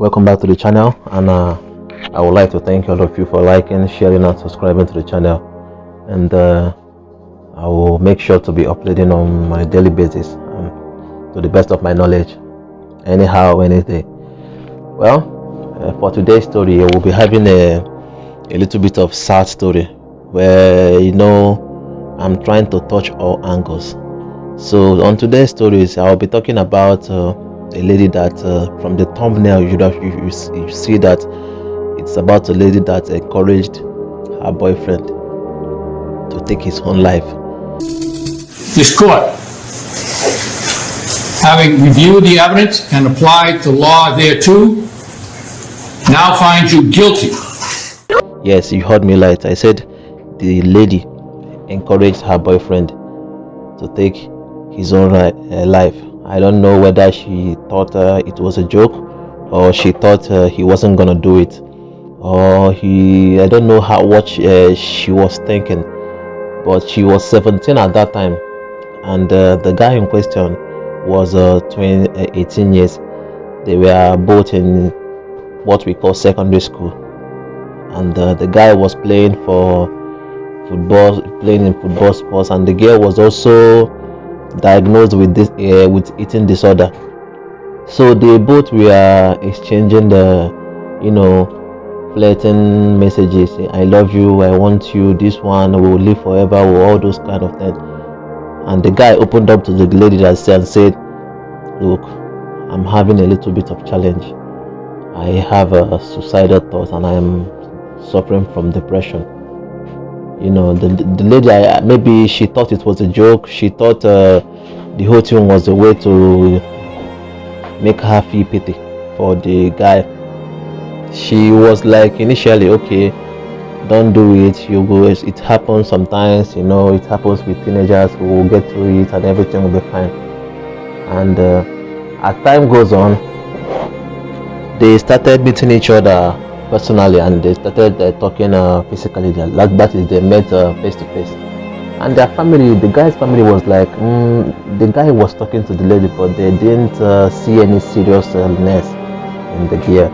Welcome back to the channel, and I would like to thank all of you for liking, sharing, and subscribing to the channel. And I will make sure to be uploading on my daily basis, to the best of my knowledge, anyhow, anything. Well, for today's story, we'll be having a little bit of sad story where I'm trying to touch all angles. So on today's stories, I'll be talking about a lady that from the thumbnail you see that it's about a lady that encouraged her boyfriend to take his own life. This court, having reviewed the evidence and applied the law thereto, now finds you guilty. Yes, you heard me right. I said the lady encouraged her boyfriend to take his own life. I don't know whether she thought it was a joke, or she thought he wasn't gonna do it, or I don't know what she was thinking. But she was 17 at that time, and the guy in question was 18 years. They were both in what we call secondary school, and the guy was playing in football sports, and the girl was also diagnosed with eating disorder. So they both were exchanging the flirting messages, say, I love you, I want you, this one will live forever, all those kind of things. And the guy opened up to the lady and said, look, I'm having a little bit of challenge. I have a suicidal thought and I'm suffering from depression. The lady, maybe she thought it was a joke. She thought the whole thing was a way to make her feel pity for the guy. She was like initially, okay, don't do it, you go, it happens sometimes, it happens with teenagers, who will get through it and everything will be fine. And as time goes on, they started meeting each other personally, and they started talking physically. That is, they met face to face. And their family, the guy's family, was like, the guy was talking to the lady, but they didn't see any seriousness in the gear.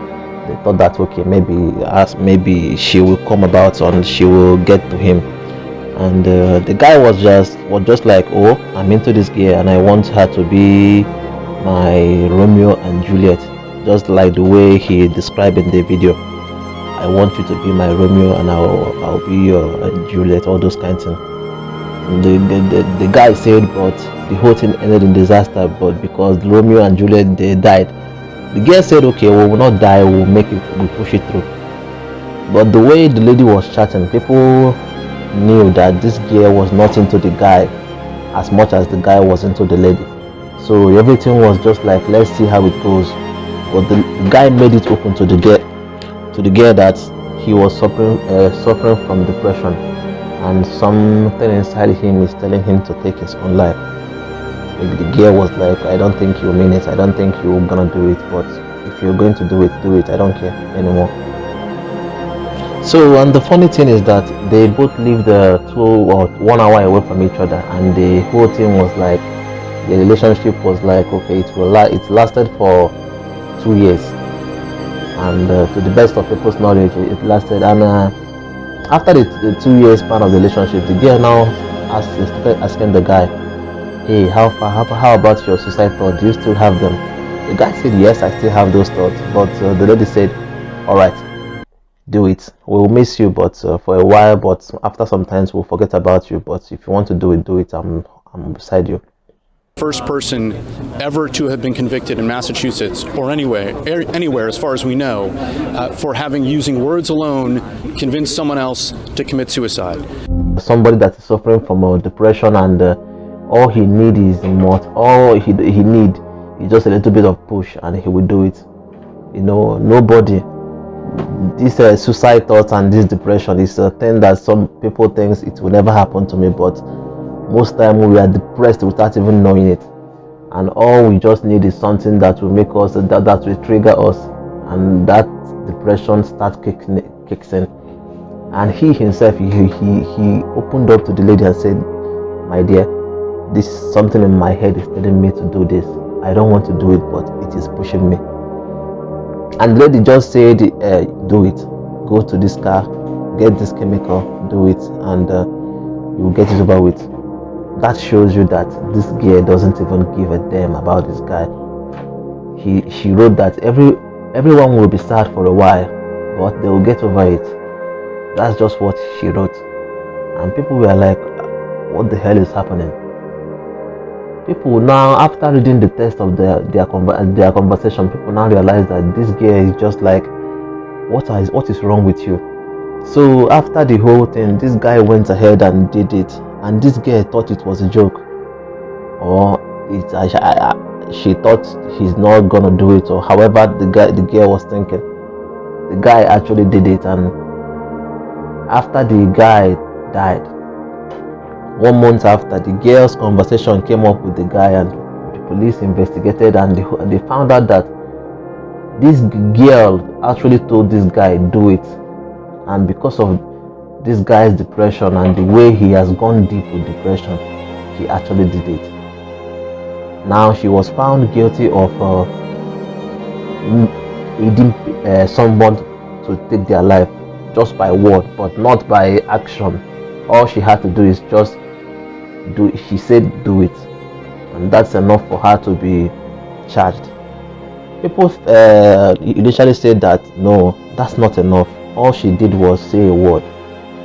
They thought that, okay, maybe she will come about and she will get to him. And the guy was just like, oh, I'm into this girl and I want her to be my Romeo and Juliet, just like the way he described in the video. I want you to be my Romeo and I'll be your Juliet, all those kinds of things. The guy said, but the whole thing ended in disaster, but because Romeo and Juliet, they died. The girl said, okay, we will not die, we'll push it through. But the way the lady was chatting, people knew that this girl was not into the guy as much as the guy was into the lady. So everything was just like, let's see how it goes. But the guy made it open to the girl that he was suffering from depression, and something inside him is telling him to take his own life. The girl was like, I don't think you mean it, I don't think you're gonna do it, but if you're going to do it, I don't care anymore. So, and the funny thing is that they both lived 1 hour away from each other, and the whole thing was like, the relationship was like, okay, it lasted for 2 years, and to the best of people's knowledge, it lasted. And after the 2 years span of the relationship, the girl now started asking the guy, hey, how about your suicide thoughts? Do you still have them? The guy said, yes, I still have those thoughts. But the lady said, all right, do it. We'll miss you, but for a while, but after some time we'll forget about you. But if you want to do it, do it. I'm beside you. First person ever to have been convicted in Massachusetts or anywhere as far as we know, for using words alone convinced someone else to commit suicide. Somebody that is suffering from depression, and all he need is just a little bit of push, and he will do it. Nobody. This suicide thoughts and this depression is a thing that some people think it will never happen to me, but most time we are depressed without even knowing it, and all we just need is something that will make us that will trigger us, and that depression starts kicks in. And he himself, he opened up to the lady and said, my dear, this something in my head is telling me to do this. I don't want to do it, but it is pushing me. And the lady just said, do it, go to this car, get this chemical, do it, and you'll get it over with. That shows you that this girl doesn't even give a damn about this guy. She wrote that everyone will be sad for a while, but they will get over it. That's just what she wrote. And people were like, what the hell is happening? People now, after reading the text of their conversation, people now realize that this girl is just like, what is wrong with you? So after the whole thing, this guy went ahead and did it, and this girl thought it was a joke, or she thought he's not gonna do it, or however the girl was thinking. The guy actually did it, and after the guy died, 1 month after, the girl's conversation came up with the guy, and the police investigated, and they found out that this girl actually told this guy, do it. And because of this guy's depression and the way he has gone deep with depression, he actually did it. Now she was found guilty of aiding someone to take their life just by word, but not by action. All she had to do is just do it. She said do it, and that's enough for her to be charged. People initially said that no, that's not enough. All she did was say a word,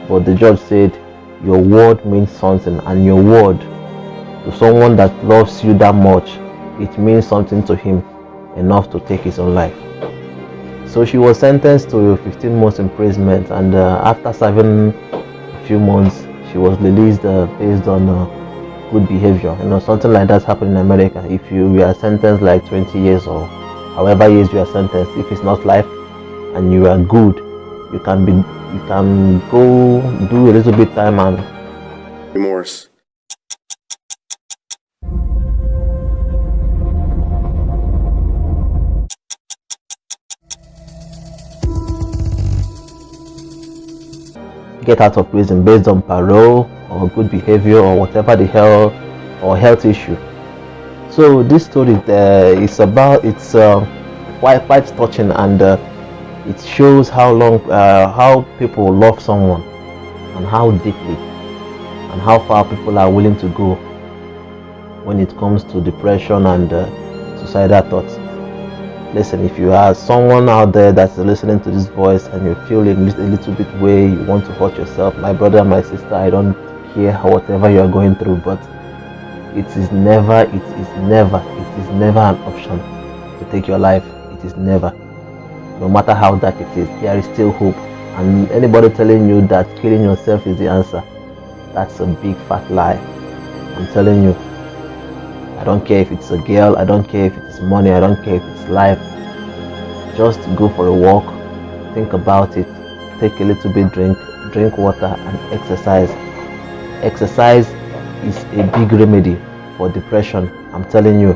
but the judge said your word means something, and your word to someone that loves you that much, it means something to him enough to take his own life. So she was sentenced to 15 months imprisonment, and after serving a few months, she was released based on good behavior. Something like that's happened in America. If you are sentenced like 20 years or however years you are sentenced, if it's not life and you are good, you can go do a little bit time and remorse. get out of prison based on parole or good behavior or whatever the hell, or health issue. So this story is about, it's quite touching, and it shows how people love someone, and how deeply and how far people are willing to go when it comes to depression and suicidal thoughts. Listen, if you are someone out there that's listening to this voice and you feel a little bit way, you want to hurt yourself, my brother, my sister, I don't care whatever you are going through, but it is never an option to take your life. It is never. No matter how dark it is, there is still hope. And anybody telling you that killing yourself is the answer, that's a big fat lie. I'm telling you, I don't care if it's a girl, I don't care if it's money, I don't care if it's life. Just go for a walk, think about it, take a little bit drink water, and exercise. Exercise is a big remedy for depression. I'm telling you,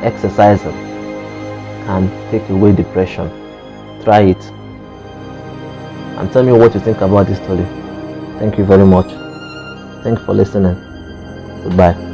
exercise can take away depression. Try it and tell me what you think about this story. Thank you very much. Thanks for listening. Goodbye.